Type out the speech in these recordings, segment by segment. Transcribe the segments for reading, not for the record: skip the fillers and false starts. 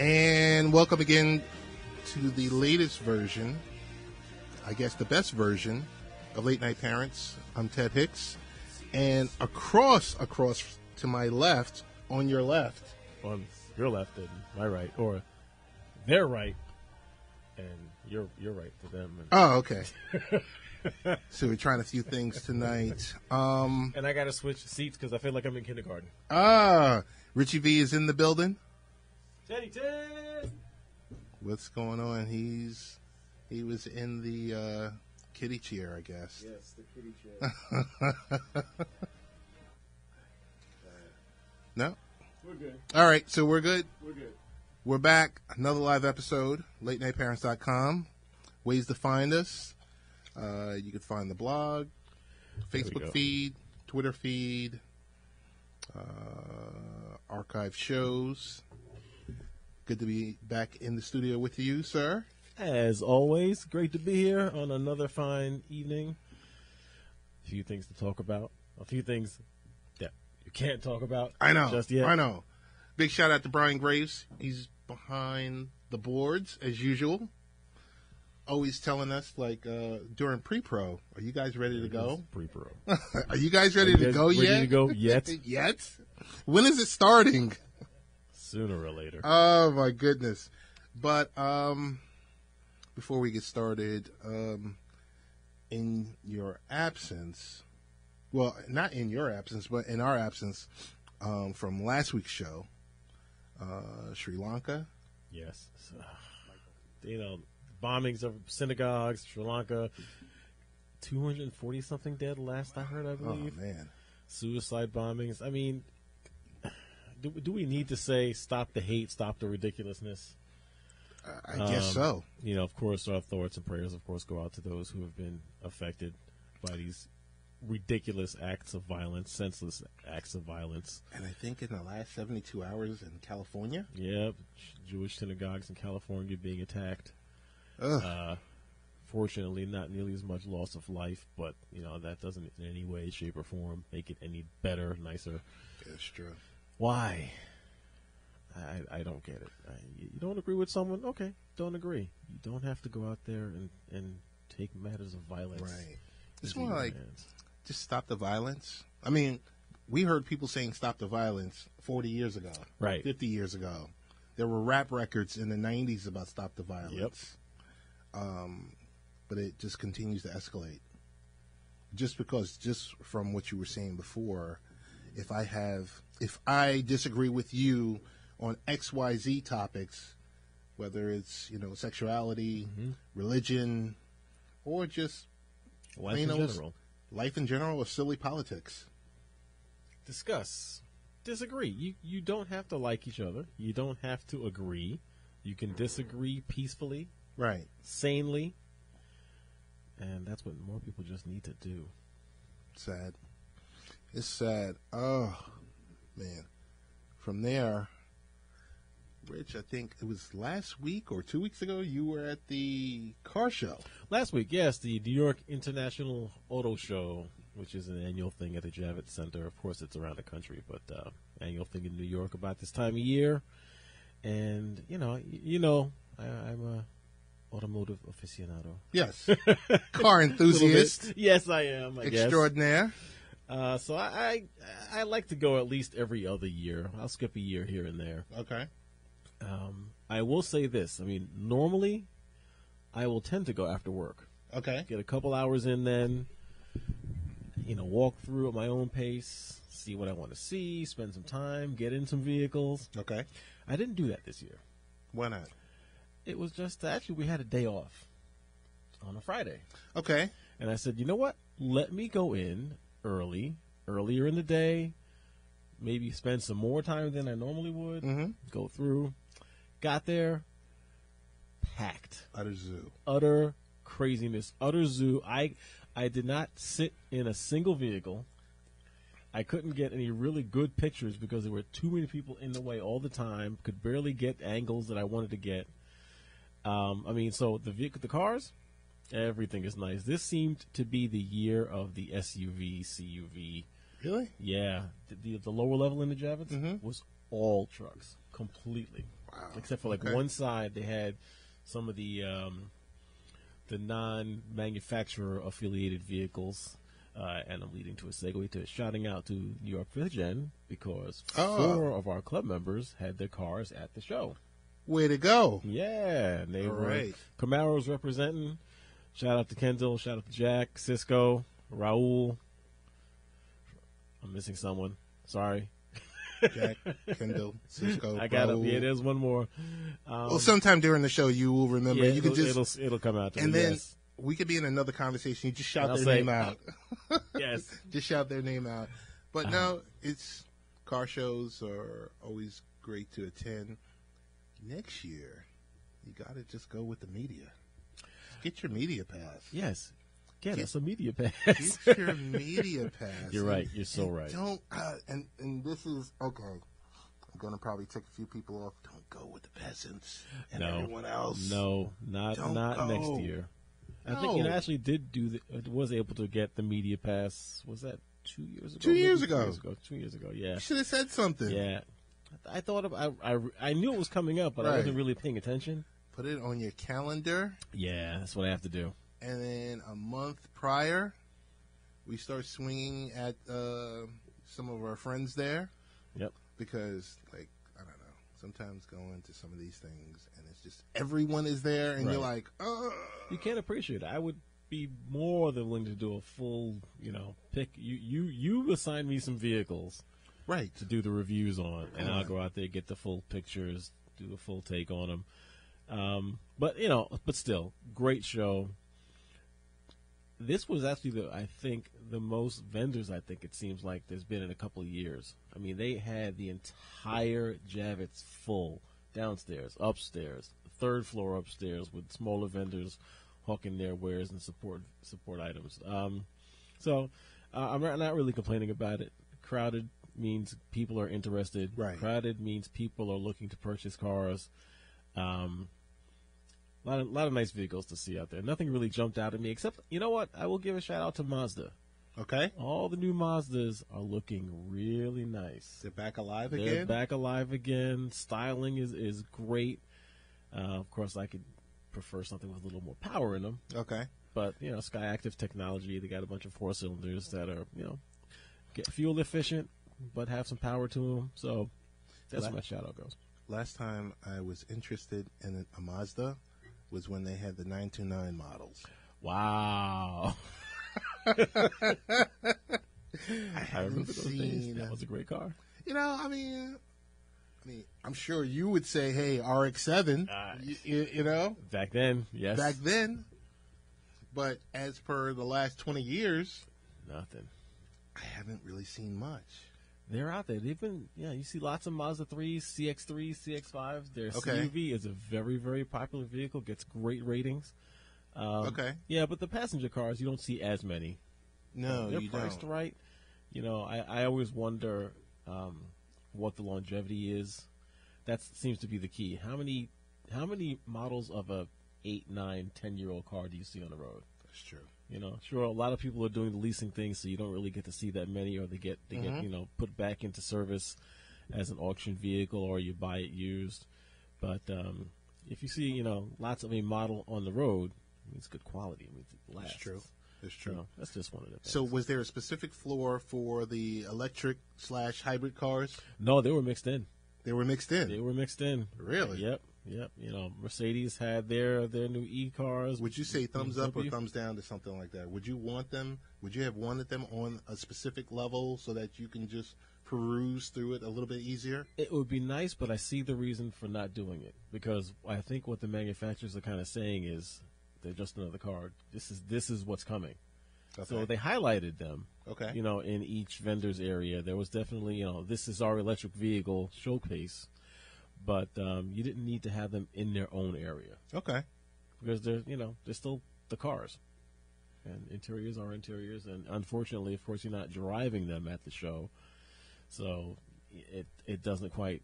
And welcome again to the latest version, I guess the best version, of Late Night Parents. I'm Ted Hicks. And across to my left, on your left. On your left and my right, or their right, and you're right to them. Oh, okay. So we're trying a few things tonight. And I got to switch seats because I feel like I'm in kindergarten. Richie V is in the building. Ted! What's going on? He was in the kiddie chair, I guess. Yes, the kiddie chair. No? We're good. All right, so we're good? We're good. We're back. Another live episode, latenightparents.com. Ways to find us. You can find the blog, Facebook feed, Twitter feed, archive shows. Good to be back in the studio with you, sir. As always, great to be here on another fine evening. A few things to talk about. A few things that you can't talk about. I know. Just yet. I know. Big shout out to Brian Graves. He's behind the boards, as usual. Always telling us, like, during pre-pro, are you guys ready to go? Pre-pro. Are you guys ready to go yet? Ready to go yet? Yet? When is it starting? Sooner or later. Oh, my goodness. But before we get started, in your absence, well, not in your absence, but in our absence from last week's show, Sri Lanka. Yes. Bombings of synagogues, Sri Lanka, 240-something dead last I heard, I believe. Oh, man. Suicide bombings. I mean, do we need to say stop the hate, stop the ridiculousness? I guess so. Of course, our thoughts and prayers, of course, go out to those who have been affected by these ridiculous acts of violence, senseless acts of violence. And I think in the last 72 hours in California? Yeah, Jewish synagogues in California being attacked. Fortunately, not nearly as much loss of life, but that doesn't in any way, shape, or form make it any better, nicer. That's true. Why? I don't get it. You don't agree with someone? Okay, don't agree. You don't have to go out there and take matters of violence. Right. It's more like just stop the violence. I mean, we heard people saying stop the violence 40 years ago. Right. 50 years ago. There were rap records in the 90s about stop the violence. Yep. But it just continues to escalate. Just from what you were saying before, if I disagree with you on XYZ topics, whether it's, sexuality, religion, or just life in general. Life in general or silly politics. Discuss. Disagree. You don't have to like each other. You don't have to agree. You can disagree peacefully. Right. Sanely. And that's what more people just need to do. Sad. It's sad. Oh, man. From there, Rich, I think it was last week or 2 weeks ago, you were at the car show. Last week, yes, the New York International Auto Show, which is an annual thing at the Javits Center. Of course, it's around the country, but annual thing in New York about this time of year. And, I'm a automotive aficionado. Yes. Car enthusiast. Yes, I am. Extraordinaire. So I like to go at least every other year. I'll skip a year here and there. Okay. I will say this. I mean, normally I will tend to go after work. Okay. Get a couple hours in then, walk through at my own pace, see what I want to see, spend some time, get in some vehicles. Okay. I didn't do that this year. Why not? It was just, actually, we had a day off on a Friday. Okay. And I said, you know what? Let me go in earlier in the day, maybe spend some more time than I normally would, go through. Got there, packed. Utter zoo. Utter craziness. Utter zoo. I did not sit in a single vehicle. I couldn't get any really good pictures because there were too many people in the way all the time. Could barely get angles that I wanted to get. So the cars, everything is nice. This seemed to be the year of the SUV, CUV. Really? Yeah. The lower level in the Javits was all trucks, completely. Wow. Except for like one side, they had some of the non-manufacturer affiliated vehicles. And I'm leading to a segue to shouting out to New York Vision because 4 of our club members had their cars at the show. Way to go. Yeah. And they All were right. Camaros representing. Shout out to Kendall. Shout out to Jack, Cisco, Raul. I'm missing someone. Sorry. Jack, Kendall, Cisco. I got Raul. it. Yeah, there's one more. Well, sometime during the show, you will remember. Yeah, you can just it'll come out. To and me, then yes. we could be in another conversation. You just shout I'll their say, name out. Yes. Just shout their name out. But no, it's car shows are always great to attend. Next year, you got to just go with the media. Get your media pass. Yes. Get us a media pass. Get your media pass. You're right. You're so right. Don't and this is okay. I'm gonna probably take a few people off. Don't go with the peasants and everyone else. No, not go. next year. I think No. actually did was able to get the media pass. Was that 2 years ago? 2 years Maybe ago. 2 years ago. Yeah. You should have said something. Yeah. I thought I knew it was coming up, but I Right. wasn't really paying attention. Put it on your calendar, Yeah, that's what I have to do. and then a month prior, we start swinging at some of our friends there. Yep. Because, like, I don't know, sometimes going to some of these things, and it's just everyone is there, and you're Right. like, ugh. You can't appreciate it. I would be more than willing to do a full, pick. You assign me some vehicles Right. to do the reviews on, and Come I'll on. go out there, get the full pictures, do a full take on them. But still, great show. This was actually I think the most vendors I think it seems like there's been in a couple of years. I mean, they had the entire Javits full, downstairs, upstairs, third floor upstairs with smaller vendors hawking their wares and support items. So I'm not really complaining about it. Crowded means people are interested. Right. Crowded means people are looking to purchase cars. A lot of nice vehicles to see out there. Nothing really jumped out at me, except, you know what? I will give a shout out to Mazda. Okay. All the new Mazdas are looking really nice. They're back alive They're again? back alive again. Styling is great. Of course, I could prefer something with a little more power in them. Okay. But, Sky Active technology, they got a bunch of 4-cylinders that are, get fuel efficient, but have some power to them. So that's where my shout out goes. Last time I was interested in a Mazda was when they had the 929 models. Wow. I remember those days. That was a great car. I mean, I'm sure you would say, hey, RX-7, you know, Back then, yes. back then. But as per the last 20 years, Nothing. I haven't really seen much. They're out there. They've been, you see lots of Mazda 3s, CX-3s, CX-5s. Their Okay. CUV is a very, very popular vehicle, gets great ratings. Okay. Yeah, but the passenger cars, you don't see as many. No, They're you priced don't. right. I always wonder what the longevity is. That seems to be the key. How many models of a 8, 9, 10-year-old car do you see on the road? That's true. Sure, a lot of people are doing the leasing thing, so you don't really get to see that many, or they get put back into service as an auction vehicle, or you buy it used. But if you see, lots of a model on the road, it's good quality. I mean, it lasts. That's true. That's true. So that's just one of the things. So was there a specific floor for the electric/hybrid cars? No, they were mixed in. They were mixed in. They were mixed in. Really? Yep. Mercedes had their new e-cars. Would you say thumbs up or BMW? thumbs down to something like that? Would you want them? Would you have wanted them on a specific level so that you can just peruse through it a little bit easier? It would be nice, but I see the reason for not doing it, because I think what the manufacturers are kind of saying is they're just another car. This is what's coming. Okay. So they highlighted them. Okay. In each vendor's area, there was definitely this is our electric vehicle showcase, but you didn't need to have them in their own area Okay. because they're still the cars, and interiors are interiors, and unfortunately, of course, you're not driving them at the show, so it doesn't quite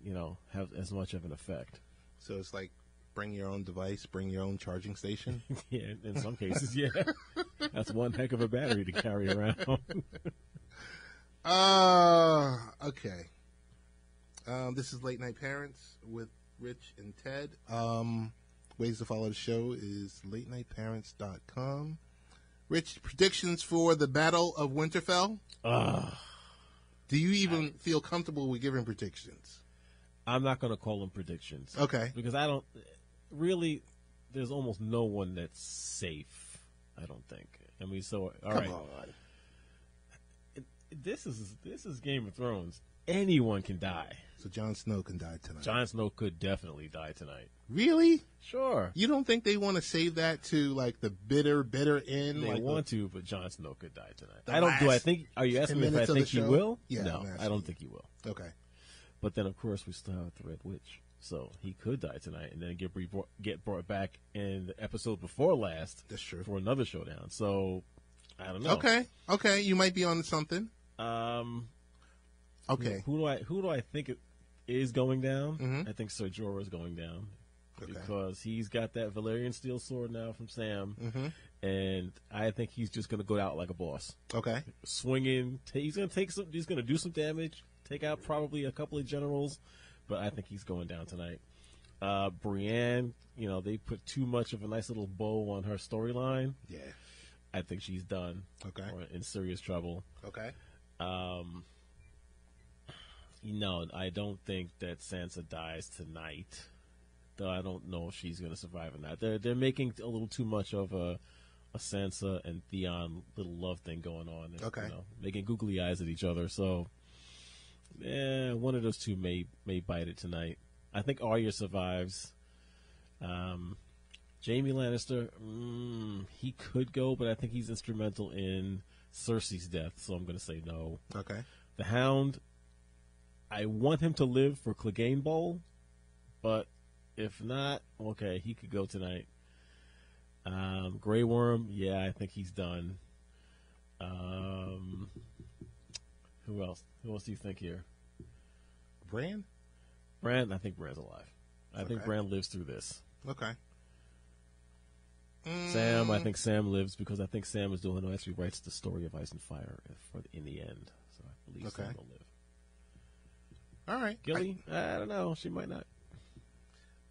have as much of an effect. So it's like bring your own device, bring your own charging station. Yeah, in some cases, yeah. That's one heck of a battery to carry around. Okay. This is Late Night Parents with Rich and Ted. Ways to follow the show is latenightparents.com. Rich, predictions for the Battle of Winterfell? Do you even feel comfortable with giving predictions? I'm not going to call them predictions. Okay. Because I don't really, there's almost no one that's safe, I don't think. I mean, so, all right. Come on. This is Game of Thrones. Anyone can die. So Jon Snow can die tonight. Jon Snow could definitely die tonight. Really? Sure. You don't think they want to save that to like the bitter end? They like want to, but Jon Snow could die tonight. Are you 10 asking me if I minutes of think the he show? will? Yeah, No, I'm I asking don't you. think he will. Okay. But then, of course, we still have the Red Witch. So he could die tonight and then get brought back in the episode before last. That's true. For another showdown. So, I don't know. Okay. You might be on something. Okay. Who do I think it is going down? Mm-hmm. I think Ser Jorah is going down. Okay. Because he's got that Valyrian steel sword now from Sam. Mm-hmm. And I think he's just going to go out like a boss. Okay. Swinging. He's going to do some damage. Take out probably a couple of generals. But I think he's going down tonight. Brienne, they put too much of a nice little bow on her storyline. Yeah. I think she's done. Okay. Or in serious trouble. Okay. I don't think that Sansa dies tonight. Though I don't know if she's going to survive or not. They're making a little too much of a Sansa and Theon little love thing going on. And, Okay. Making googly eyes at each other. So, one of those two may bite it tonight. I think Arya survives. Jaime Lannister, he could go, but I think he's instrumental in Cersei's death, so I'm going to say no. Okay. The Hound, I want him to live for Clegane Bowl, but if not, okay, he could go tonight. Grey Worm, yeah, I think he's done. Who else? Who else do you think here? Bran, I think Bran's alive. I think Bran lives through this. Okay. Sam, I think Sam lives because I think Sam is the one who actually writes the story of Ice and Fire in the end. So I believe Sam will live. All right. Gilly, I don't know. She might not.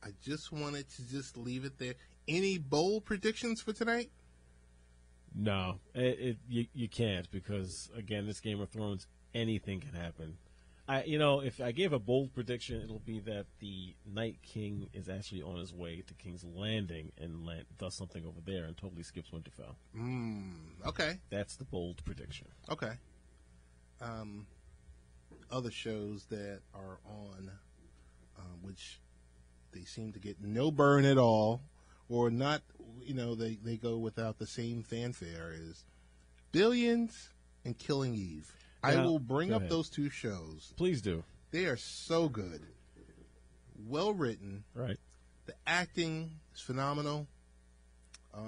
I just wanted to just leave it there. Any bold predictions for tonight? No, you can't because again, this Game of Thrones, anything can happen. If I gave a bold prediction, it'll be that the Night King is actually on his way to King's Landing and does something over there and totally skips Winterfell. Okay. That's the bold prediction. Okay. Other shows that are on, which they seem to get no burn at all, or not, they go without the same fanfare, is Billions and Killing Eve. I will bring up those two shows. Please do. They are so good. Well written. Right. The acting is phenomenal. I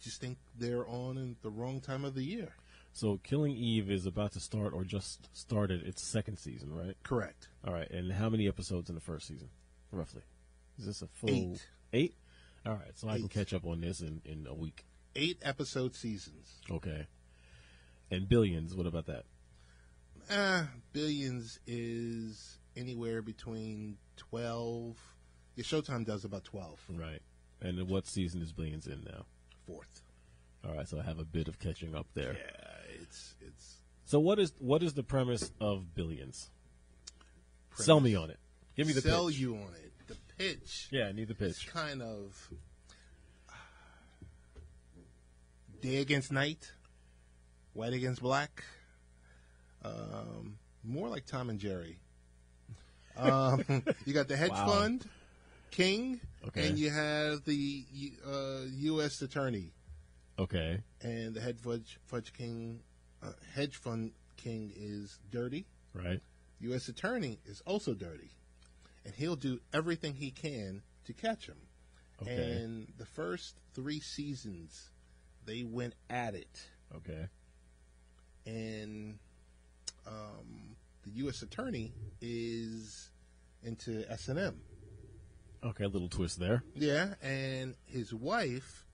just think they're on in the wrong time of the year. So Killing Eve is about to start or just started its second season, right? Correct. All right. And how many episodes in the first season, roughly? Is this a full 8? 8? All right. So I can 8. catch up on this in a week. 8 episode seasons. Okay. And Billions, what about that? Billions is anywhere between 12. Your Showtime does about 12. Right. And what season is Billions in now? 4th. All right, so I have a bit of catching up there. Yeah, it's. So what is the premise of Billions? Sell me on it. Give me the pitch. Sell you on it. The pitch. Yeah, I need the pitch. It's kind of day against night, white against black. More like Tom and Jerry. You got the hedge fund king, and you have the U.S. attorney. Okay. And the hedge fund king is dirty. Right. U.S. attorney is also dirty, and he'll do everything he can to catch him. Okay. And the first 3 seasons, they went at it. Okay. And the U.S. attorney is into S&M. Okay, a little twist there. Yeah, and his wife,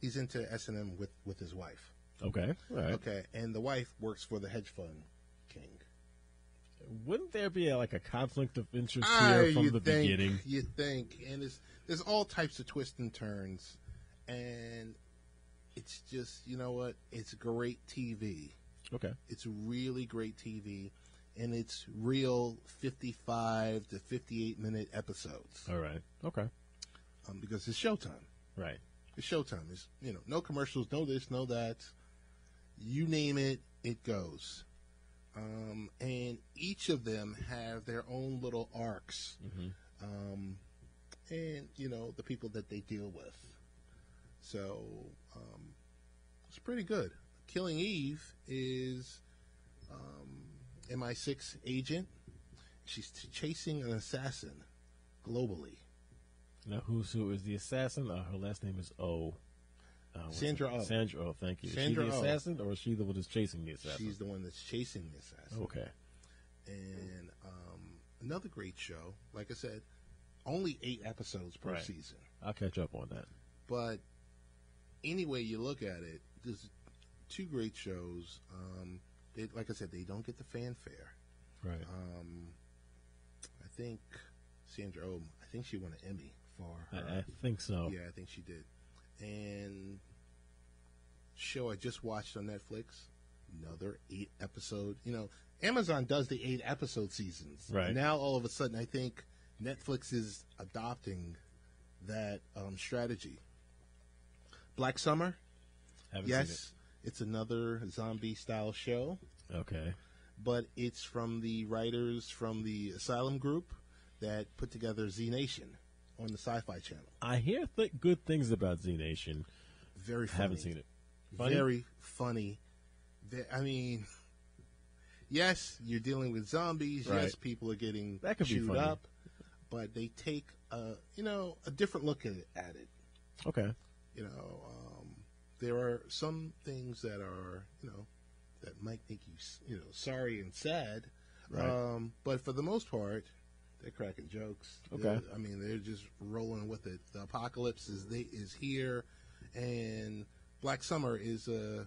he's into S&M with his wife. Okay, all right. Okay, and the wife works for the hedge fund king. Wouldn't there be like a conflict of interest here from the beginning? You think, and there's all types of twists and turns, and it's just, you know what? It's great TV. Okay. It's really great TV, and it's real 55 to 58-minute episodes. All right. Okay. Because it's Showtime. Right. It's Showtime. It's, no commercials, no this, no that. You name it, it goes. And each of them have their own little arcs. And, the people that they deal with. So, it's pretty good. Killing Eve is MI6 agent. She's chasing an assassin globally. Now, who is the assassin? Her last name is O. Sandra Oh. Sandra Oh, thank you. Sandra is she the assassin, or is she the one that's chasing the assassin? She's the one that's chasing the assassin. Okay. And another great show. Like I said, only 8 episodes per season. I'll catch up on that. But any way you look at it, there's 2 great shows. Like I said, they don't get the fanfare. Right. I think Sandra Oh, I think she won an Emmy for her. I think so. Yeah, I think she did. And show I just watched on Netflix, another 8 episode. Amazon does the 8 episode seasons. Right. Now all of a sudden, I think Netflix is adopting that strategy. Black Summer. Haven't seen it. It's another zombie style show. Okay. But it's from the writers from the Asylum Group that put together Z Nation on the Sci-Fi Channel. I hear good things about Z Nation. Very funny. Haven't seen it. Funny? Very funny. I mean, yes, you're dealing with zombies. Right. Yes, people are getting That could be chewed funny. up. But they take, a different look at it. Okay. There are some things that are, that might make you, sorry and sad. Right. But for the most part, they're cracking jokes. Okay. They're just rolling with it. The apocalypse is here, and Black Summer is a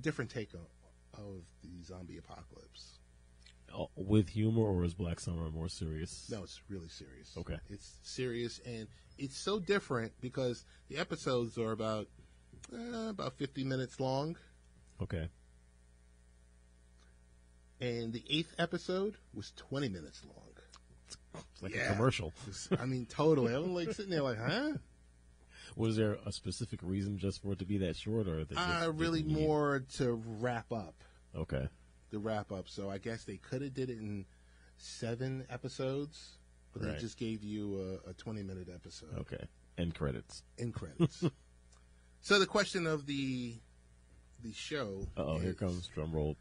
different take of the zombie apocalypse. With humor, or is Black Summer more serious? No, it's really serious. Okay. It's serious, and it's so different because the episodes are about 50 minutes long. Okay. And the 8th episode was 20 minutes long. It's like a commercial. Totally. I'm like sitting there like, huh? Was there a specific reason just for it to be that short, or they just really didn't need- more to wrap up. Okay. The wrap up. So I guess they could have did it in 7 episodes, but Right. they just gave you a 20-minute episode. Okay. End credits. In credits. So the question of the show. Uh-oh, here comes drum roll.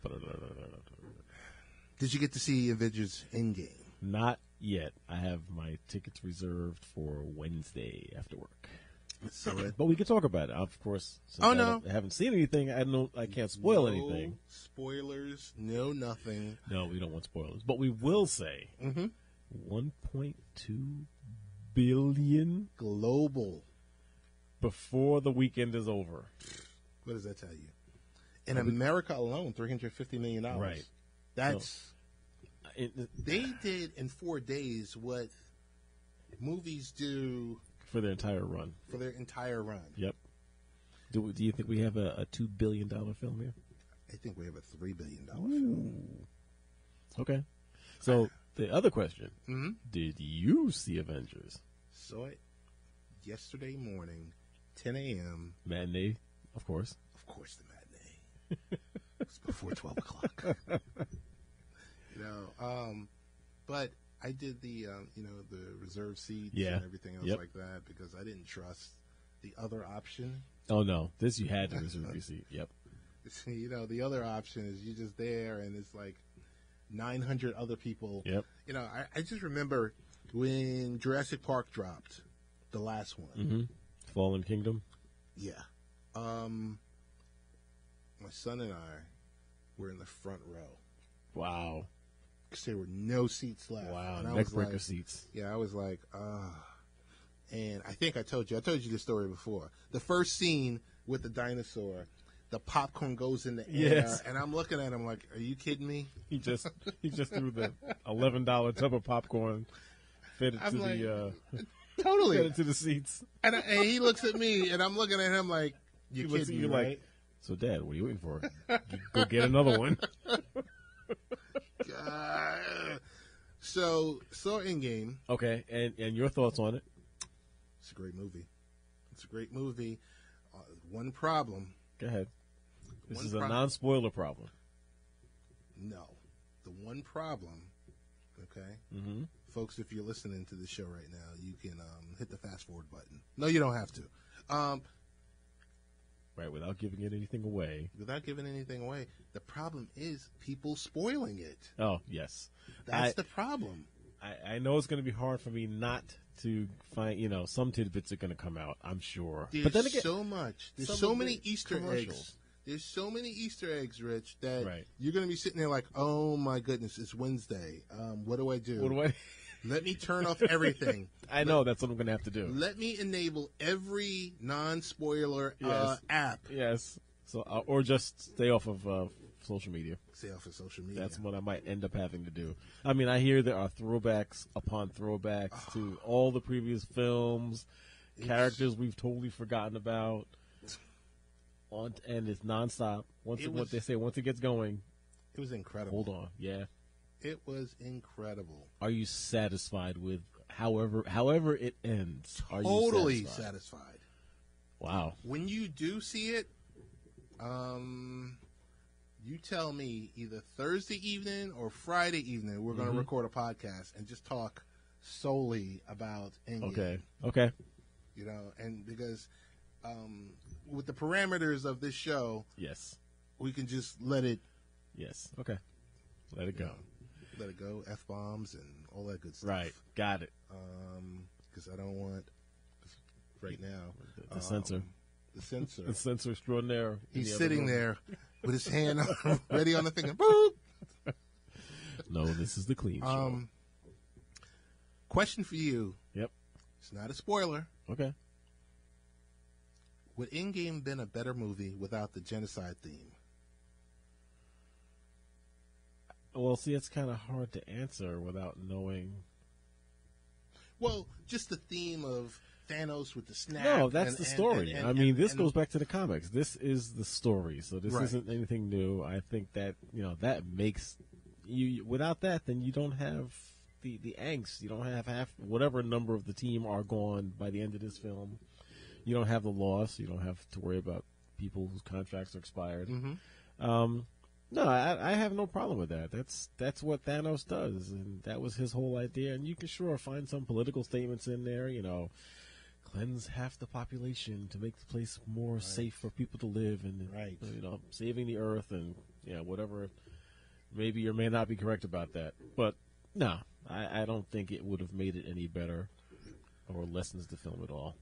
Did you get to see Avengers Endgame? Not yet. I have my tickets reserved for Wednesday after work. So But we can talk about it, of course. Since I haven't seen anything. I can't spoil anything. Spoilers. No, nothing. No, we don't want spoilers. But we will say 1.2 billion Global. before the weekend is over. What does that tell you? In America alone, $350 million. Right. That's They they did in 4 days what movies do for their entire run. for their entire run. Yep. Do you think we have a $2 billion film here? I think we have a $3 billion film. Okay. So the other question: Did you see Avengers? Saw it yesterday morning, 10 a.m. Matinee, of course. Of course, the matinee. It's before 12 o'clock. But I did the the reserve seats and everything else like that because I didn't trust the other option. Oh no, this you had to reserve your seat. Yep. The other option is you're just there and it's like 900 other people. Yep. I just remember when Jurassic Park dropped, the last one. Fallen Kingdom. Yeah. My son and I were in the front row. Wow. Because there were no seats left. Wow. And I Neck was breaker like, seats. Yeah, I was like, And I think I told you this story before. The first scene with the dinosaur, the popcorn goes in the Yes. air, and I'm looking at him like, "Are you kidding me?" He just threw the $11 tub of popcorn, fed it I'm to like, fed totally. it to the seats. And he looks at me, and I'm looking at him like, "You He looks kidding at me, you right?" like, "So, Dad, what are you waiting for? Go get another one." So Endgame. Okay, and your thoughts on it? It's a great movie. It's a great movie. One problem. Go ahead. This One is a problem. non-spoiler problem. No. The one problem, okay? Mm-hmm. Folks, if you're listening to the show right now, you can hit the fast forward button. No, you don't have to. Right, without giving it anything away. Without giving anything away, the problem is people spoiling it. Oh, yes. That's the problem. I know it's going to be hard for me not to find, some tidbits are going to come out, I'm sure. There's but then again, so much. There's some so of many the Easter commercials. eggs. There's so many Easter eggs, Rich, that Right. you're going to be sitting there like, oh, my goodness, it's Wednesday. What do I do? What do I... Let me turn off everything. I know that's what I'm going to have to do. Let me enable every non-spoiler Yes. app. Yes. So, or just stay off of social media. Stay off of social media. That's what I might end up having to do. I mean, I hear there are throwbacks upon throwbacks to all the previous films, characters we've totally forgotten about, and it's nonstop. What they say, once it gets going, It was incredible. hold on, yeah. It was incredible. Are you satisfied with however it ends? Are Totally you satisfied? satisfied. Wow. When you do see it, you tell me either Thursday evening or Friday evening we're going to record a podcast and just talk solely about Endgame. Okay. And because with the parameters of this show, Yes. we can just let it Okay. Let it go. let it go, F-bombs and all that good stuff. Right. Got it. Because I don't want right now The censor. the censor. The censor extraordinaire. He's sitting there with his hand ready on the thing. Boop. No, this is the clean show. Question for you. Yep. It's not a spoiler. Okay. Would Endgame been a better movie without the genocide theme? Well, see, it's kind of hard to answer without knowing. Well, just the theme of Thanos with the snap. No, that's the story. and- I mean, this and- goes back to the comics. This is the story, so this Right. isn't anything new. I think that that makes you. Without that, then you don't have the angst. You don't have half whatever number of the team are gone by the end of this film. You don't have the loss. You don't have to worry about people whose contracts are expired. No, I have no problem with that. That's what Thanos does, and that was his whole idea. And you can sure find some political statements in there, cleanse half the population to make the place more safe for people to live, and Right. saving the earth, and whatever. Maybe you may not be correct about that, but no, I don't think it would have made it any better or lessens the film at all.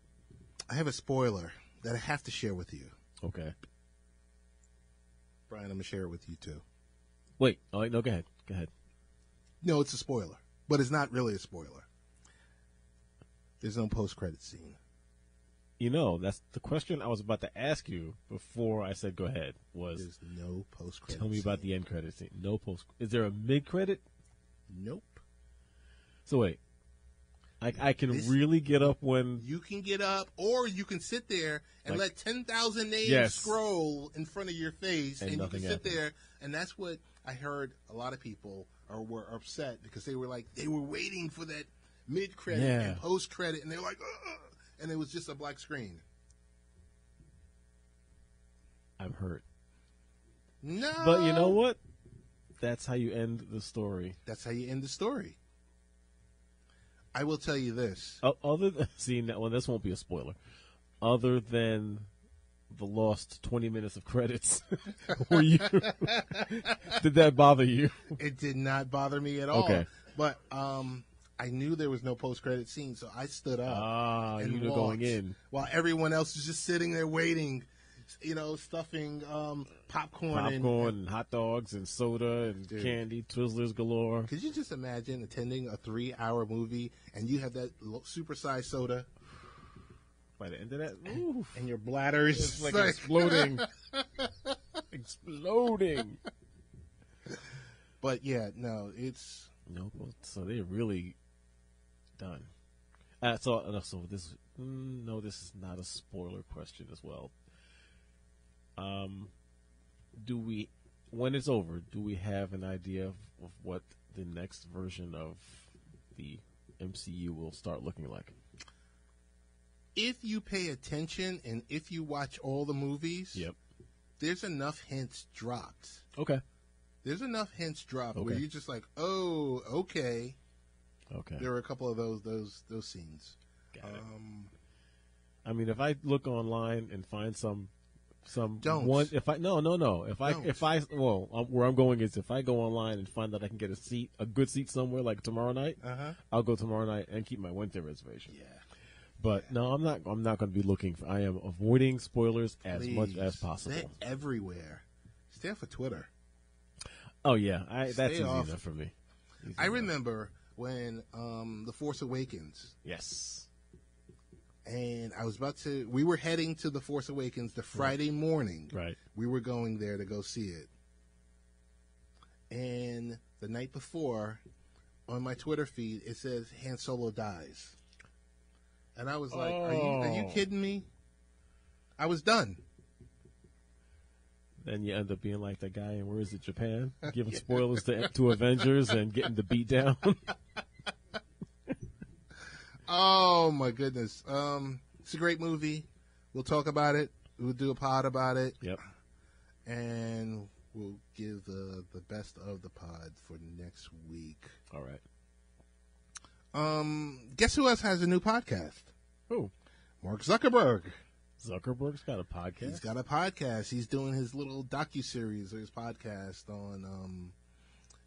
I have a spoiler that I have to share with you. Okay. Brian, I'm going to share it with you too. Wait. Oh, no, go ahead. Go ahead. No, it's a spoiler, but it's not really a spoiler. There's no post-credit scene. That's the question I was about to ask you before I said go ahead. There's no post-credit Tell me scene. about the end credit scene. No post. Is there a mid credit? Nope. So wait, I can really get up when You can get up, or you can sit there and Like- let 10,000 names Yes. scroll in front of your face, And and you can nothing sit happens. there. And that's what I heard. A lot of people were upset because they were waiting for that mid-credit Yeah. and post-credit, and they were like, ugh, and it was just a black screen. I'm hurt. No. But you know what? That's how you end the story. That's how you end the story. I will tell you this. Other than this won't be a spoiler. Other than the lost 20 minutes of credits, did that bother you? It did not bother me at all. Okay. But I knew there was no post-credit scene, so I stood up. You and knew going walked in. while everyone else was just sitting there waiting, stuffing popcorn And hot dogs and soda and candy, Twizzlers galore. Could you just imagine attending a 3-hour movie and you have that supersized soda? by the end of that, oof, And your bladder is it's like exploding. Exploding. But yeah, no, it's Nope. So they're really done. So this this is not a spoiler question as well. When it's over, do we have an idea of what the next version of the MCU will start looking like? if you pay attention and if you watch all the movies, Yep. there's enough hints dropped. Okay. There's enough hints dropped where Okay. you're just like, oh, okay. Okay. There were a couple of those scenes. Got it. I mean, if I look online and find some Don't. one, if I no, where I'm going is if I go online and find that I can get a good seat somewhere like tomorrow night, I'll go tomorrow night and keep my Wednesday reservation. Yeah. But no, I'm not going to be looking for. I am avoiding spoilers as much as possible. They're everywhere. Stay off of Twitter. Oh yeah, that's easy off. enough for me. Easy I enough. remember when The Force Awakens, Yes. and we were heading to The Force Awakens the Friday morning. Right. We were going there to go see it. And the night before, on my Twitter feed, it says Han Solo dies. And I was like, are you kidding me? I was done. Then you end up being like that guy in where is it, Japan, giving spoilers to Avengers and getting the beat down. Oh my goodness. It's a great movie. We'll talk about it. We'll do a pod about it. Yep. And we'll give the best of the pod for next week. All right. Guess who else has a new podcast? Who? Mark Zuckerberg. Zuckerberg's got a podcast. He's got a podcast. He's doing his little docuseries or his podcast on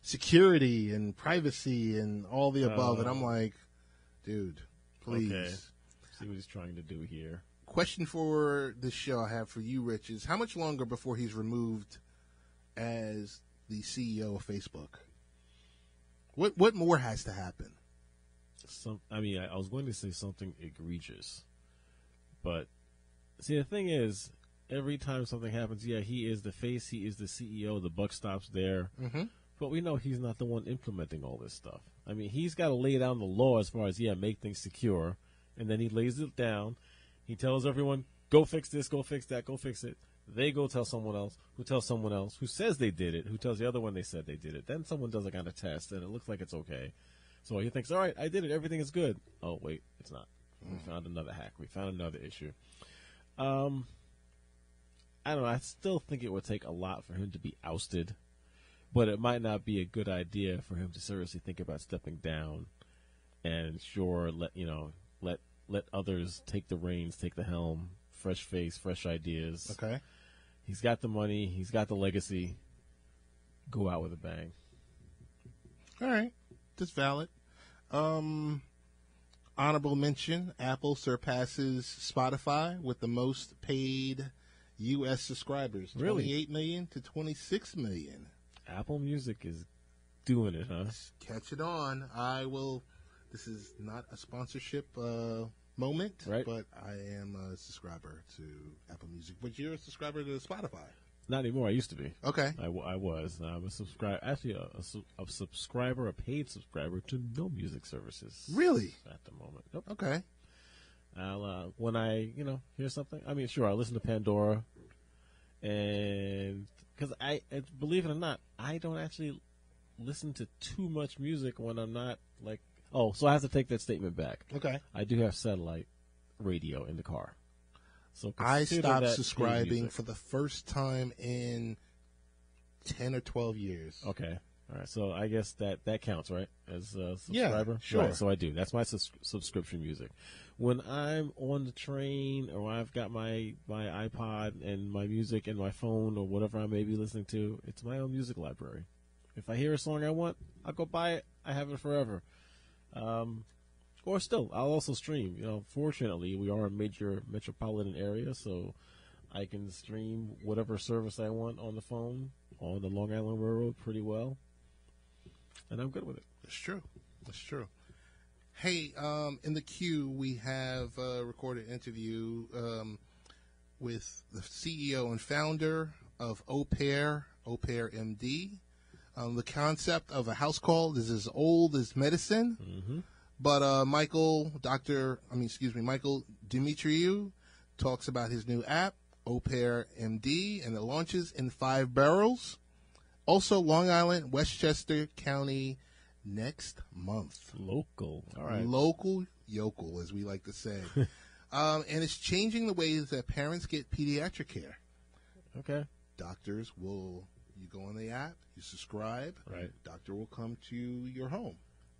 security and privacy and all the above. And I'm like, dude, please. Okay. See what he's trying to do here. Question for this show I have for you, Rich, is how much longer before he's removed as the CEO of Facebook? What more has to happen? I was going to say something egregious, but see, the thing is, every time something happens, yeah, he is the face, he is the CEO, the buck stops there. Mm-hmm. But we know he's not the one implementing all this stuff. I mean, he's got to lay down the law as far as, make things secure, and then he lays it down. He tells everyone, go fix this, go fix that, go fix it. They go tell someone else, who tells someone else, who says they did it, who tells the other one they said they did it. Then someone does a kind of test, and it looks like it's okay. So he thinks, all right, I did it, everything is good. Oh, wait, it's not. We found another hack. We found another issue. I don't know. I still think it would take a lot for him to be ousted, but it might not be a good idea for him to seriously think about stepping down and let others take the reins, take the helm, fresh face, fresh ideas. Okay. He's got the money. He's got the legacy. Go out with a bang. All right. That's valid. Honorable mention, Apple surpasses Spotify with the most paid U.S. subscribers. Really? 28 million to 26 million. Apple Music is doing it, huh? Catch it on. This is not a sponsorship moment, Right. but I am a subscriber to Apple Music. But you're a subscriber to Spotify. Not anymore. I used to be. Okay. I was. I'm a subscriber. Actually, a subscriber, a paid subscriber to no music services. Really? At the moment. Nope. Okay. I'll when I hear something. I mean, sure, I listen to Pandora, and because I believe it or not, I don't actually listen to too much music when I'm not like. Oh, so I have to take that statement back. Okay. I do have satellite radio in the car. So I consider stopped that paid subscribing music. for the first time in 10 or 12 years. Okay. All right. So I guess that counts, right? As a subscriber? Yeah, sure. Right, so I do. That's my subscription music. When I'm on the train or I've got my iPod and my music and my phone or whatever I may be listening to, it's my own music library. If I hear a song I want, I'll go buy it. I have it forever. Or still, I'll also stream. Fortunately, we are a major metropolitan area, so I can stream whatever service I want on the phone on the Long Island Railroad pretty well, and I'm good with it. That's true. That's true. Hey, in the queue, we have a recorded interview with the CEO and founder of OPEAR MD. The concept of a house call is as old as medicine. Mm-hmm. But Michael Demetriou talks about his new app, OPEAR MD, and it launches in 5 boroughs. Also, Long Island, Westchester County, next month. Local. All right. Local yokel, as we like to say. And it's changing the ways that parents get pediatric care. Okay. Doctors will, you go on the app, you subscribe. Right. Doctor will come to your home.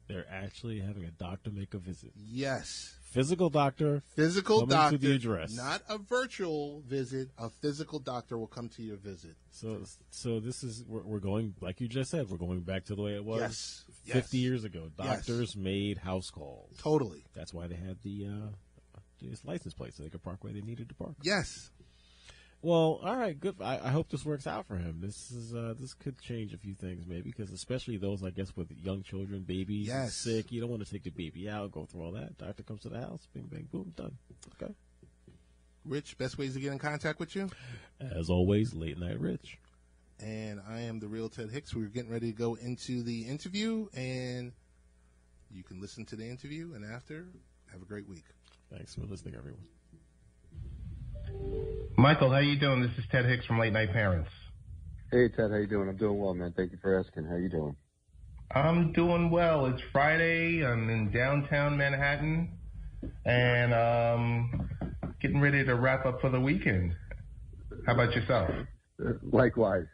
They're actually having a doctor make a visit. Yes. Physical doctor. Physical coming doctor. to the address. Not a virtual visit. A physical doctor will come to your visit. So this is, we're going, like you just said, we're going back to the way it was 50 Yes. years ago. Doctors made house calls. Totally. That's why they had the license plate, so they could park where they needed to park. Yes. Well, all right, good. I hope this works out for him. This could change a few things, maybe, because especially those, I guess, with young children, babies, Yes. sick. You don't want to take the baby out, go through all that. Doctor comes to the house, bing, bang, boom, done. Okay. Rich, best ways to get in contact with you? As always, Late Night Rich. And I am the real Ted Hicks. We're getting ready to go into the interview, and you can listen to the interview, and after, have a great week. Thanks for listening, everyone. Michael, how you doing? This is Ted Hicks from Late Night Parents. Hey, Ted, how you doing? I'm doing well, man. Thank you for asking. How you doing? I'm doing well. It's Friday. I'm in downtown Manhattan, and getting ready to wrap up for the weekend. How about yourself? Likewise.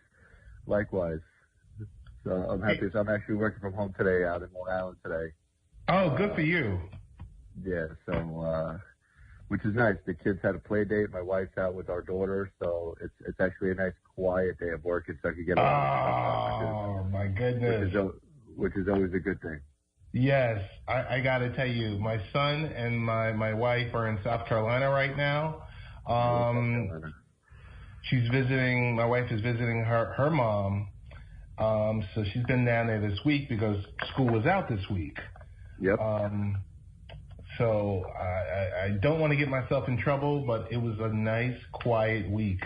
So I'm happy. So I'm actually working from home today out in Long Island today. Oh, good for you. Yeah, so which is nice. The kids had a play date. My wife's out with our daughter, so it's actually a nice quiet day of work, so I can get Oh, my goodness. Which is always a good thing. Yes, I got to tell you, my son and my wife are in South Carolina right now. She's visiting. My wife is visiting her mom. So she's been down there this week because school was out this week. Yep. So I don't want to get myself in trouble, but it was a nice, quiet week.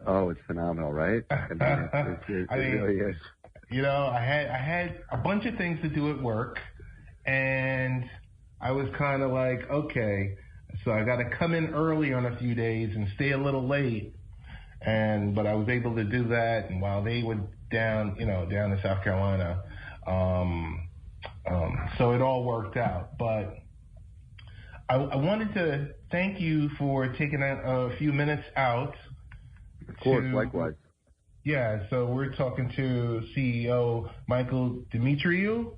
Oh, it's phenomenal, right? I mean, it really is. You know, I had a bunch of things to do at work, and I was kind of like, okay, so I got to come in early on a few days and stay a little late, but I was able to do that, and while they were down in South Carolina, so it all worked out. But I wanted to thank you for taking a few minutes out. Of course, likewise. Yeah, so we're talking to CEO Michael Demetriou.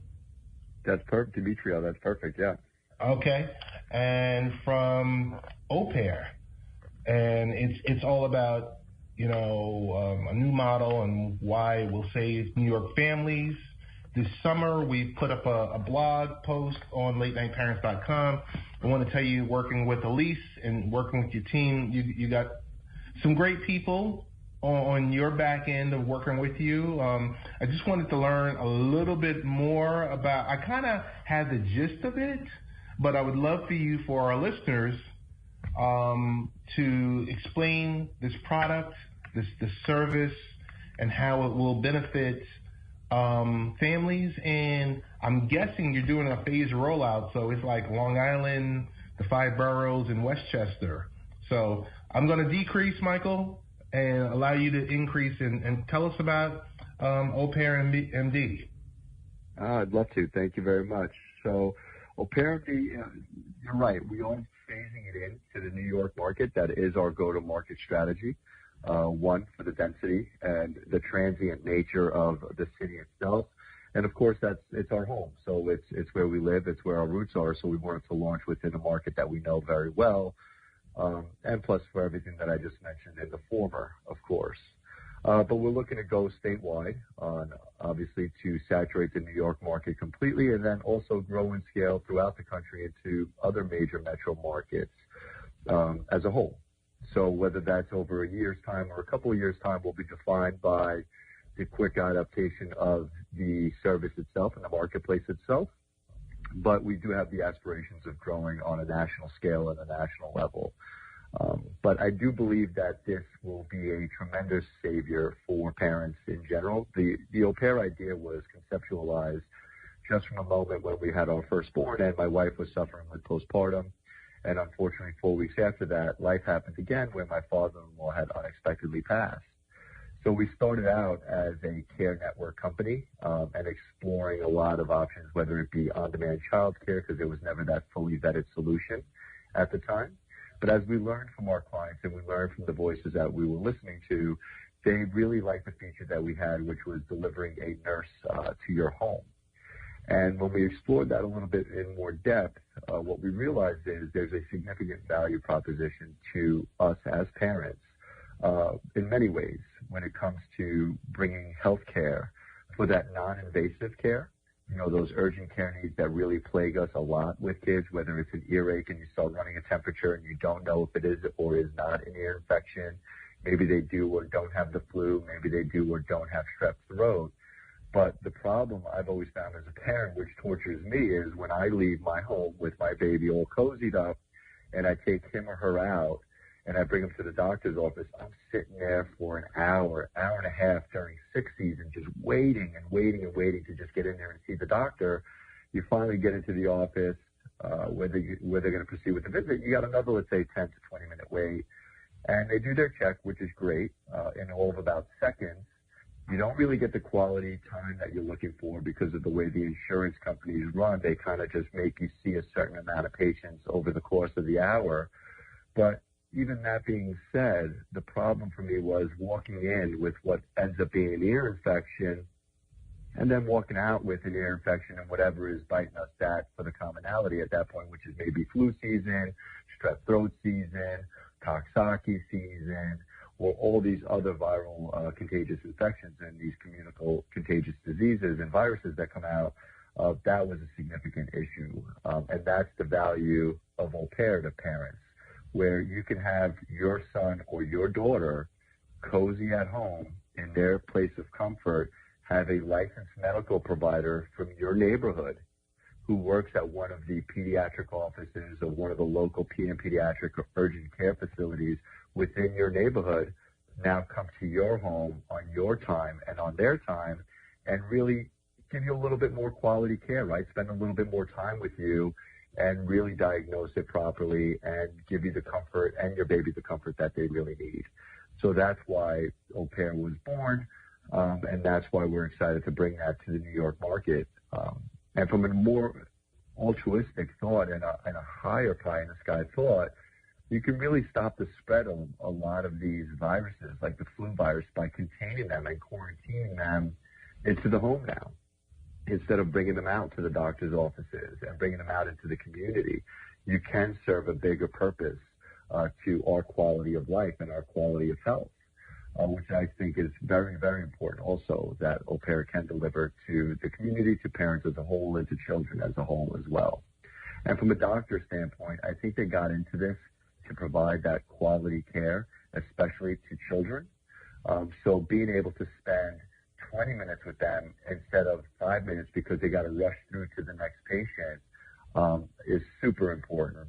That's perfect, Demetriou. That's perfect, yeah. Okay, and from OPEAR, and it's all about a new model and why it will save New York families. This summer, we put up a blog post on latenightparents.com. I want to tell you, working with Elise and working with your team, you got some great people on your back end of working with you. I just wanted to learn a little bit more about, I kind of had the gist of it, but I would love for you, for our listeners, to explain this product, this service, and how it will benefit families. And I'm guessing you're doing a phased rollout, so it's like Long Island, the 5 boroughs, and Westchester. So I'm going to decrease, Michael, and allow you to increase, and tell us about OPEAR MD. I'd love to. Thank you very much. So OPEAR MD, you're right. We are phasing it into the New York market. That is our go-to-market strategy. One, for the density and the transient nature of the city itself. And of course, it's our home. So it's where we live. It's where our roots are. So we wanted to launch within a market that we know very well. And plus for everything that I just mentioned in the former, of course. But we're looking to go statewide on, obviously, to saturate the New York market completely, and then also grow and scale throughout the country into other major metro markets as a whole. So whether that's over a year's time or a couple of years' time will be defined by the quick adaptation of the service itself and the marketplace itself. but we do have the aspirations of growing on a national scale and a national level. But I do believe that this will be a tremendous savior for parents in general. The au pair idea was conceptualized just from a moment when we had our firstborn and my wife was suffering with postpartum. And unfortunately, 4 weeks after that, life happened again when my father-in-law had unexpectedly passed. So we started out as a care network company and exploring a lot of options, whether it be on-demand child care, because there was never that fully vetted solution at the time. But as we learned from our clients and we learned from the voices that we were listening to, they really liked the feature that we had, which was delivering a nurse to your home. And when we explored that a little bit in more depth, what we realized is there's a significant value proposition to us as parents in many ways when it comes to bringing health care for that non-invasive care. You know, those urgent care needs that really plague us a lot with kids, whether it's an earache and you start running a temperature and you don't know if it is or is not an ear infection. Maybe they do or don't have the flu. Maybe they do or don't have strep throat. But the problem I've always found as a parent, which tortures me, is when I leave my home with my baby all cozied up and I take him or her out and I bring him to the doctor's office, I'm sitting there for an hour, hour and a half during sick season, just waiting and waiting and waiting to just get in there and see the doctor. You finally get into the office where they're going to proceed with the visit. You got another, let's say, 10 to 20-minute wait. And they do their check, which is great, in all of about seconds. You don't really get the quality time that you're looking for because of the way the insurance companies run. They kind of just make you see a certain amount of patients over the course of the hour. But even that being said, the problem for me was walking in with what ends up being an ear infection and then walking out with an ear infection and whatever is biting us that for the commonality at that point, which is maybe flu season, strep throat season, Coxsackie season, or all these other viral contagious infections and these communicable contagious diseases and viruses that come out, that was a significant issue. And that's the value of au pair to parents, where you can have your son or your daughter cozy at home in their place of comfort, have a licensed medical provider from your neighborhood who works at one of the pediatric offices or one of the local pediatric or urgent care facilities within your neighborhood now come to your home on your time and on their time and really give you a little bit more quality care, right? Spend a little bit more time with you and really diagnose it properly and give you the comfort and your baby the comfort that they really need. So that's why au pair was born, and that's why we're excited to bring that to the New York market. And from a more altruistic thought and a higher pie-in-the-sky thought, you can really stop the spread of a lot of these viruses, like the flu virus, by containing them and quarantining them into the home now, instead of bringing them out to the doctor's offices and bringing them out into the community. You can serve a bigger purpose to our quality of life and our quality of health, which I think is very, very important also, that au pair can deliver to the community, to parents as a whole, and to children as a whole as well. And from a doctor standpoint, I think they got into this to provide that quality care, especially to children. So being able to spend 20 minutes with them instead of 5 minutes because they got to rush through to the next patient is super important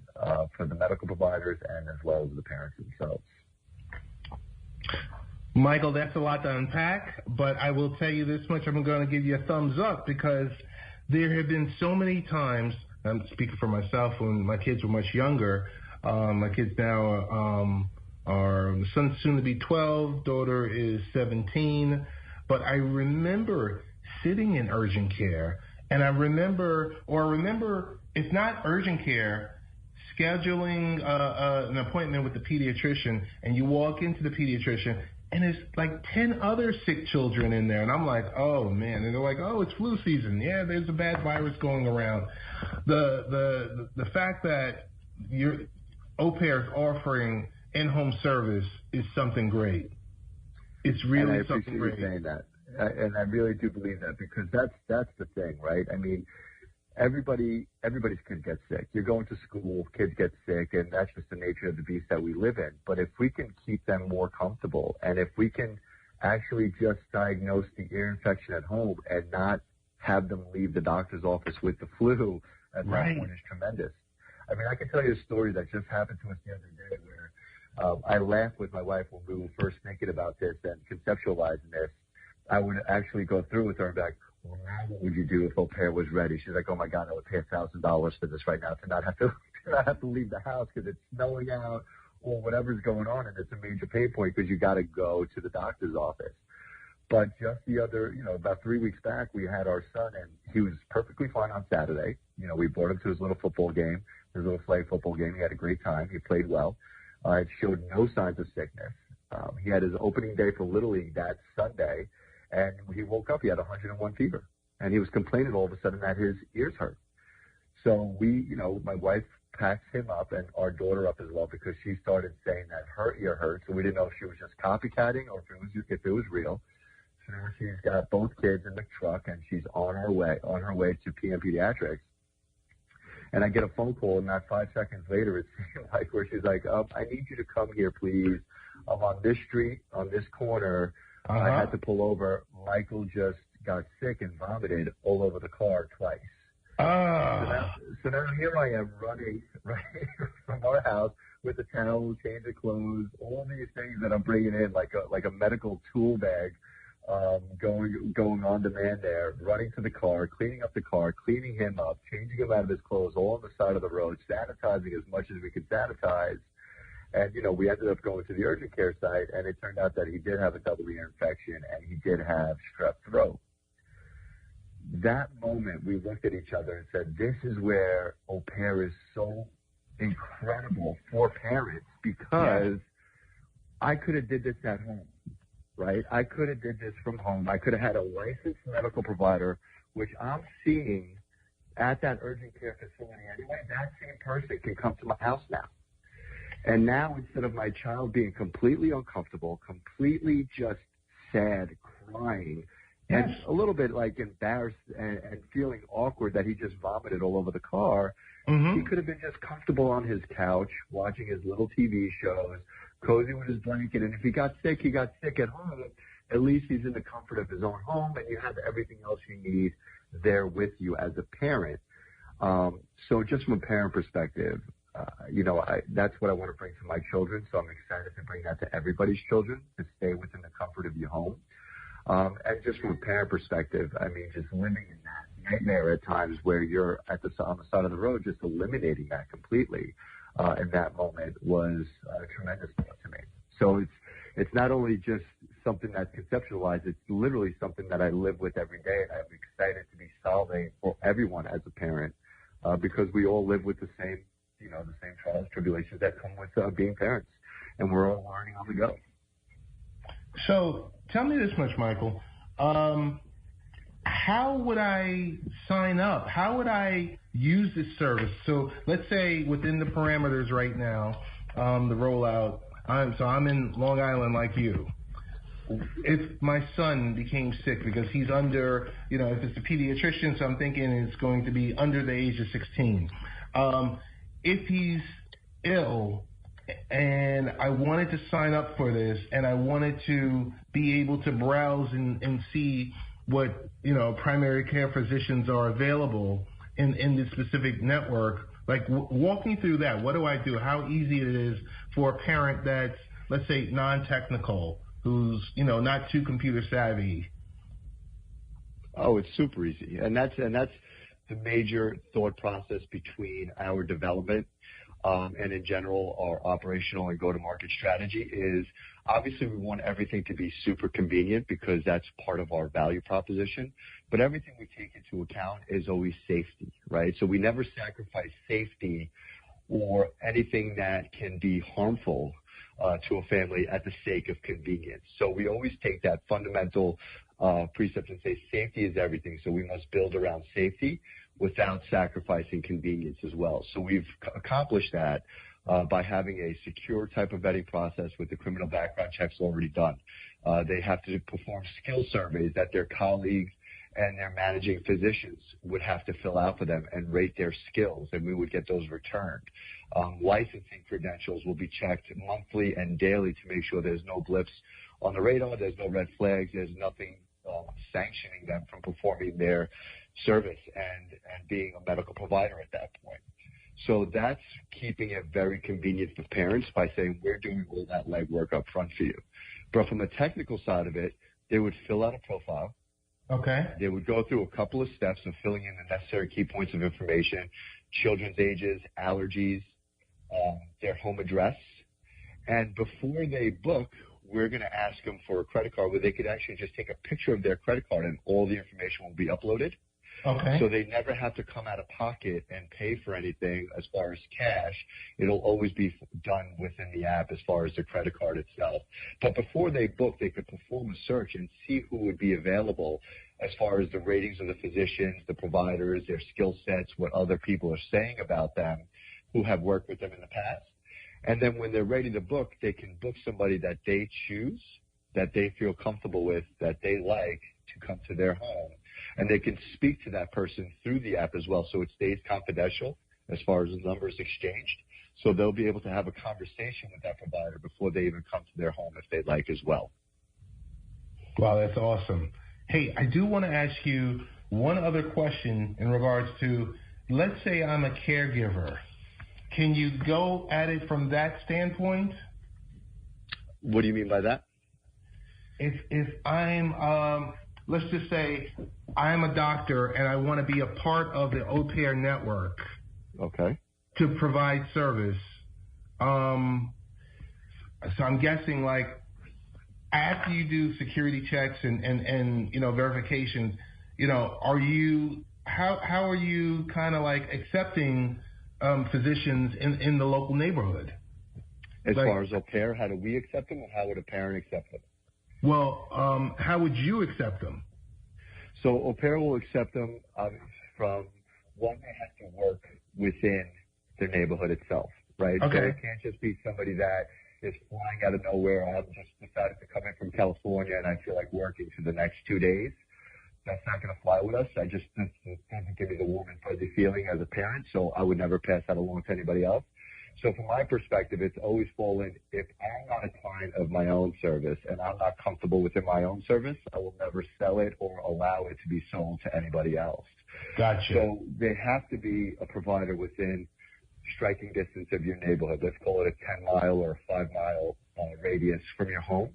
for the medical providers and as well as the parents themselves. Michael, that's a lot to unpack, but I will tell you this much. I'm going to give you a thumbs up because there have been so many times, I'm speaking for myself, when my kids were much younger. My kids now are, son's soon to be 12, daughter is 17. But I remember sitting in urgent care, and I remember, if not urgent care, scheduling an appointment with the pediatrician, and you walk into the pediatrician, and there's like 10 other sick children in there, and I'm like, oh man, and they're like, oh, it's flu season. Yeah, there's a bad virus going around. The fact that your au pair is offering in-home service is something great. It's really something great. And I appreciate you saying that. And I really do believe that, because that's the thing, right? I mean, everybody's kid gets sick. You're going to school, kids get sick, and that's just the nature of the beast that we live in. But if we can keep them more comfortable, and if we can actually just diagnose the ear infection at home and not have them leave the doctor's office with the flu at that point is tremendous. I mean, I can tell you a story that just happened to us the other day where I laughed with my wife when we were first thinking about this and conceptualizing this. I would actually go through with her and be like, well, now what would you do if au pair was ready? She's like, oh my God, I would pay $1,000 for this right now to not have to leave the house because it's snowing out or whatever's going on, and it's a major pain point because you got to go to the doctor's office. But just the other, about 3 weeks back, we had our son, and he was perfectly fine on Saturday. We brought him to his little football game, his little flag football game. He had a great time. He played well. It showed no signs of sickness. He had his opening day for Little League that Sunday, and he woke up. He had 101 fever, and he was complaining all of a sudden that his ears hurt. So my wife packed him up and our daughter up as well because she started saying that her ear hurt. So we didn't know if she was just copycatting or if it was real. So now she's got both kids in the truck and she's on her way to PM Pediatrics. And I get a phone call, and not 5 seconds later, it seemed like where she's like, I need you to come here, please. I'm on this street, on this corner. I had to pull over. Michael just got sick and vomited all over the car twice. So now here I am running right from our house with a towel, change of clothes, all these things that I'm bringing in like a medical tool bag, going on demand there, running to the car, cleaning up the car, cleaning him up, changing him out of his clothes all on the side of the road, sanitizing as much as we could sanitize. And, we ended up going to the urgent care site, and it turned out that he did have a double ear infection and he did have strep throat. That moment, we looked at each other and said, this is where au pair is so incredible for parents because I could have did this at home, right? I could have did this from home. I could have had a licensed medical provider, which I'm seeing at that urgent care facility anyway. That same person can come to my house now. And now, instead of my child being completely uncomfortable, completely just sad, crying, and a little bit like embarrassed and feeling awkward that he just vomited all over the car, he could have been just comfortable on his couch, watching his little TV shows, cozy with his blanket. And if he got sick, he got sick at home. At least he's in the comfort of his own home, and you have everything else you need there with you as a parent. So just from a parent perspective, that's what I want to bring to my children. So I'm excited to bring that to everybody's children, to stay within the comfort of your home. And just from a parent perspective, I mean, just living in that nightmare at times where you're on the side of the road, just eliminating that completely in that moment was tremendous to me. So it's not only just something that's conceptualized, it's literally something that I live with every day, and I'm excited to be solving for everyone as a parent because we all live with the same trials, tribulations that come with being parents, and we're all learning on the go. So tell me this much, Michael. How would I sign up? How would I use this service? So let's say within the parameters right now, the rollout, I'm in Long Island like you. If my son became sick because he's under, if it's a pediatrician, so I'm thinking it's going to be under the age of 16. If he's ill and I wanted to sign up for this and I wanted to be able to browse and see what, primary care physicians are available in this specific network, like walk me through that. What do I do? How easy it is for a parent that's, let's say, non-technical, who's, not too computer savvy? Oh, it's super easy. And that's the major thought process between our development and in general our operational and go-to-market strategy is obviously we want everything to be super convenient because that's part of our value proposition. But everything we take into account is always safety, right? So we never sacrifice safety or anything that can be harmful to a family at the sake of convenience. So we always take that fundamental precept and say safety is everything. So we must build around safety without sacrificing convenience as well. So we've accomplished that by having a secure type of vetting process with the criminal background checks already done. They have to perform skill surveys that their colleagues and their managing physicians would have to fill out for them and rate their skills, and we would get those returned. Licensing credentials will be checked monthly and daily to make sure there's no blips on the radar, there's no red flags, there's nothing sanctioning them from performing their service and being a medical provider at that point. So that's keeping it very convenient for parents by saying we're doing all that legwork up front for you. But from the technical side of it, they would fill out a profile. Okay. They would go through a couple of steps of filling in the necessary key points of information, children's ages, allergies, their home address. And before they book, we're going to ask them for a credit card where they could actually just take a picture of their credit card and all the information will be uploaded. Okay. So they never have to come out of pocket and pay for anything as far as cash. It'll always be done within the app as far as the credit card itself. But before they book, they could perform a search and see who would be available as far as the ratings of the physicians, the providers, their skill sets, what other people are saying about them who have worked with them in the past. And then when they're ready to book, they can book somebody that they choose, that they feel comfortable with, that they like to come to their home. And they can speak to that person through the app as well, so it stays confidential as far as the numbers exchanged. So they'll be able to have a conversation with that provider before they even come to their home if they'd like as well. Wow, that's awesome. Hey, I do want to ask you one other question in regards to, let's say I'm a caregiver. Can you go at it from that standpoint? What do you mean by that? If I'm, let's just say I'm a doctor and I want to be a part of the OPEAR network. Okay. To provide service. So I'm guessing, like, after you do security checks and verifications, how are you kind of like accepting physicians in the local neighborhood? As far as OPEAR, how do we accept them, or how would a parent accept them? Well, how would you accept them? So OPEAR will accept them from one, they have to work within their neighborhood itself, right? Okay. So it can't just be somebody that is flying out of nowhere. I've just decided to come in from California and I feel like working for the next 2 days. That's not going to fly with us. It doesn't give me the warm and fuzzy feeling as a parent, so I would never pass that along to anybody else. So from my perspective, it's always fallen, if I'm not a client of my own service and I'm not comfortable within my own service, I will never sell it or allow it to be sold to anybody else. Gotcha. So they have to be a provider within striking distance of your neighborhood. Let's call it a 10-mile or a 5-mile radius from your home.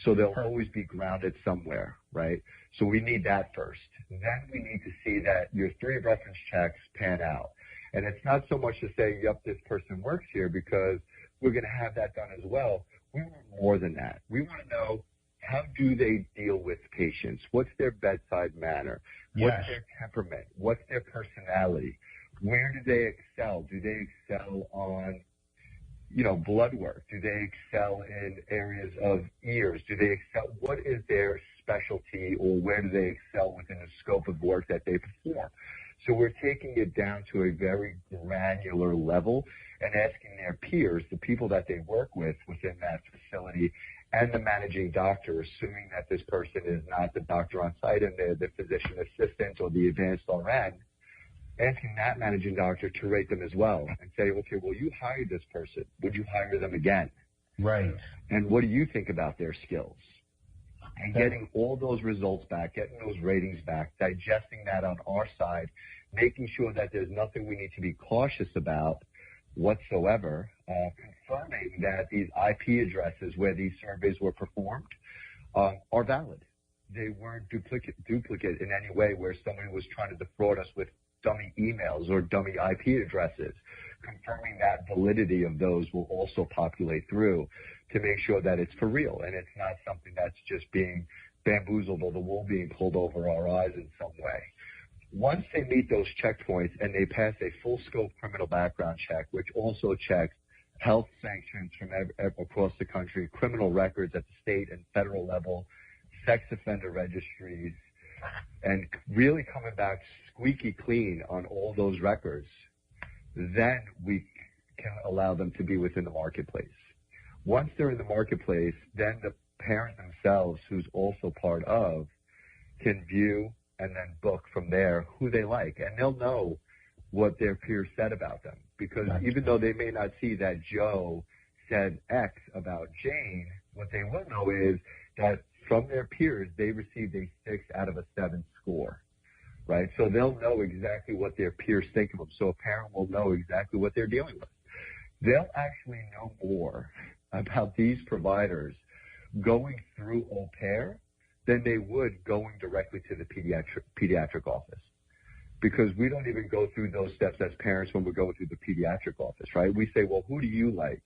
So they'll always be grounded somewhere, right? So we need that first. Then we need to see that your 3 reference checks pan out. And it's not so much to say, yep, this person works here, because we're going to have that done as well. We want more than that. We want to know, how do they deal with patients? What's their bedside manner? What's their temperament? What's their personality? Where do they excel? Do they excel on, blood work? Do they excel in areas of ears? Do they excel? What is their specialty, or where do they excel within the scope of work that they perform? So we're taking it down to a very granular level and asking their peers, the people that they work with within that facility, and the managing doctor, assuming that this person is not the doctor on site and they're the physician assistant or the advanced RN, asking that managing doctor to rate them as well and say, okay, well, you hired this person. Would you hire them again? Right. And what do you think about their skills? And getting all those results back, getting those ratings back, digesting that on our side, making sure that there's nothing we need to be cautious about whatsoever, confirming that these IP addresses where these surveys were performed are valid. They weren't duplicate in any way where somebody was trying to defraud us with dummy emails or dummy IP addresses. Confirming that validity of those will also populate through to make sure that it's for real and it's not something that's just being bamboozled or the wool being pulled over our eyes in some way. Once they meet those checkpoints and they pass a full scope criminal background check, which also checks health sanctions from across the country, criminal records at the state and federal level, sex offender registries, and really coming back squeaky clean on all those records, then we can allow them to be within the marketplace. Once they're in the marketplace, then the parent themselves, who's also part of, can view and then book from there who they like. And they'll know what their peers said about them. Because even though they may not see that Joe said X about Jane, what they will know is that from their peers, they received a 6 out of a 7 score. right? So they'll know exactly what their peers think of them. So a parent will know exactly what they're dealing with. They'll actually know more about these providers going through au pair than they would going directly to the pediatric office. Because we don't even go through those steps as parents when we're going through the pediatric office, right? We say, well, who do you like?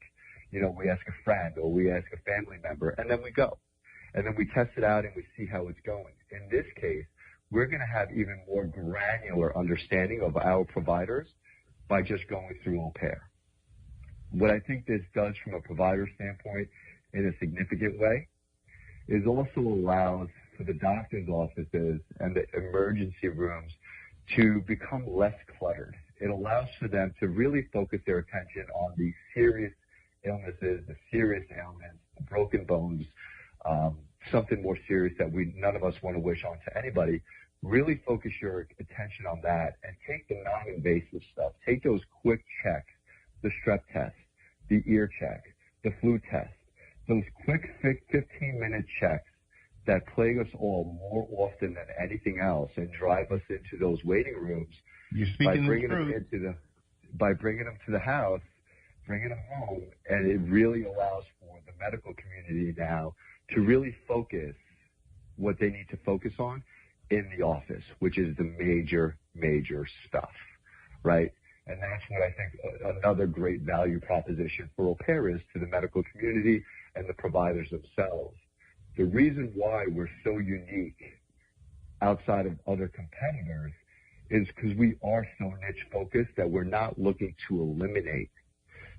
You know, we ask a friend or we ask a family member, and then we go. And then we test it out and we see how it's going. In this case, we're going to have even more granular understanding of our providers by just going through au pair. What I think this does from a provider standpoint in a significant way is also allows for the doctor's offices and the emergency rooms to become less cluttered. It allows for them to really focus their attention on the serious illnesses, the serious ailments, the broken bones, something more serious that none of us want to wish on to anybody. Really focus your attention on that and take the non-invasive stuff. Take those quick checks, the strep test, the ear check, the flu test, those quick 15-minute checks that plague us all more often than anything else and drive us into those waiting rooms. You're speaking the truth. By bringing them to the house, bringing them home, and it really allows for the medical community now to really focus what they need to focus on in the office, which is the major, major stuff, right? And that's what I think another great value proposition for au pair is to the medical community and the providers themselves. The reason why we're so unique outside of other competitors is because we are so niche focused that we're not looking to eliminate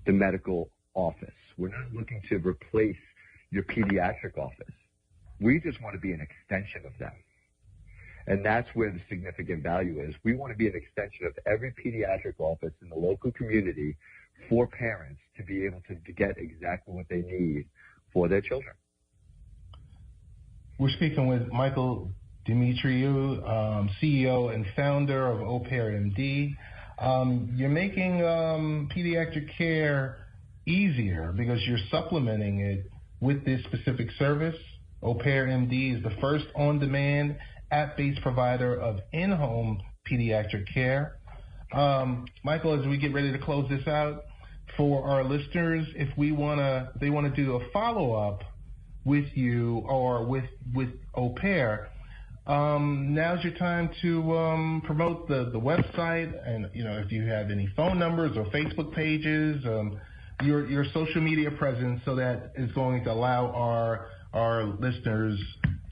the medical office. We're not looking to replace your pediatric office. We just want to be an extension of them. And that's where the significant value is. We want to be an extension of every pediatric office in the local community for parents to be able to get exactly what they need for their children. We're speaking with Michael Demetriou, CEO and founder of OPEAR MD. You're making pediatric care easier because you're supplementing it with this specific service. OPEAR MD is the first on-demand app-based provider of in-home pediatric care. Michael, as we get ready to close this out, for our listeners, if they want to do a follow-up with you or with au pair, now's your time to promote the website, and if you have any phone numbers or Facebook pages, your social media presence, so that is going to allow our listeners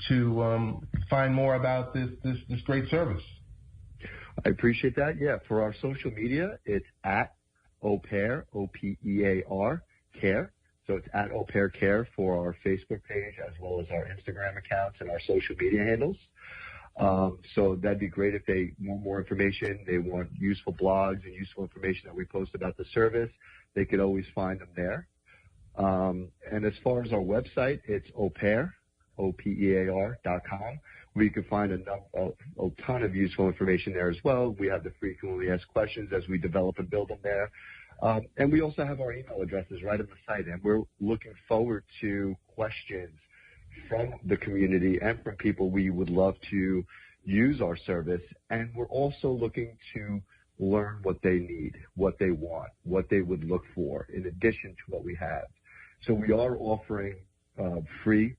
to find more about this great service. I appreciate that. Yeah, for our social media, it's at OPEAR, OPEAR, care. So it's at OPEAR Care for our Facebook page as well as our Instagram accounts and our social media handles. So that'd be great if they want more information. They want useful blogs and useful information that we post about the service. They could always find them there. And as far as our website, it's OPEAR, OPEAR.com, where you can find a ton of useful information there as well. We have the frequently asked questions as we develop and build them there. And we also have our email addresses right on the site, and we're looking forward to questions from the community and from people we would love to use our service. And we're also looking to learn what they need, what they want, what they would look for in addition to what we have. So we are offering free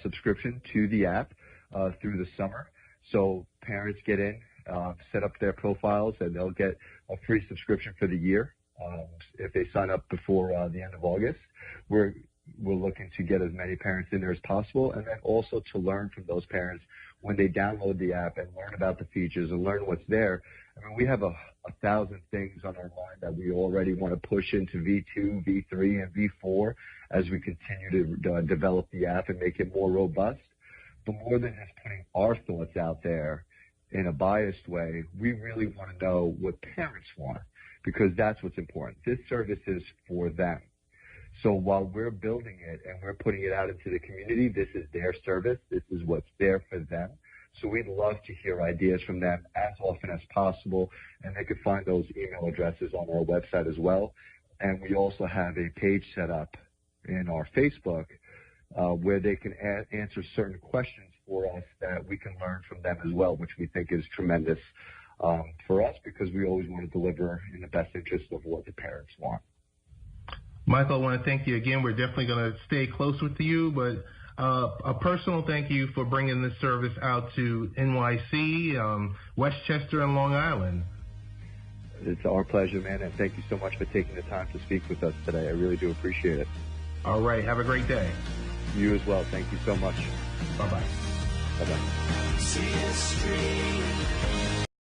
subscription to the app through the summer. So parents get in, set up their profiles, and they'll get a free subscription for the year if they sign up before the end of August. We're looking to get as many parents in there as possible, and then also to learn from those parents when they download the app and learn about the features and learn what's there. I mean, we have a 1,000 things on our mind that we already want to push into V2, V3, and V4 as we continue to develop the app and make it more robust. But more than just putting our thoughts out there in a biased way, we really want to know what parents want, because that's what's important. This service is for them. So while we're building it and we're putting it out into the community, this is their service. This is what's there for them. So we'd love to hear ideas from them as often as possible, and they could find those email addresses on our website as well. And we also have a page set up in our Facebook where they can answer certain questions for us that we can learn from them as well, which we think is tremendous for us, because we always want to deliver in the best interest of what the parents want. Michael, I want to thank you again. We're definitely going to stay close with you, but a personal thank you for bringing this service out to NYC, Westchester, and Long Island. It's our pleasure, man, and thank you so much for taking the time to speak with us today. I really do appreciate it. All right. Have a great day. You as well. Thank you so much. Bye-bye. Bye-bye.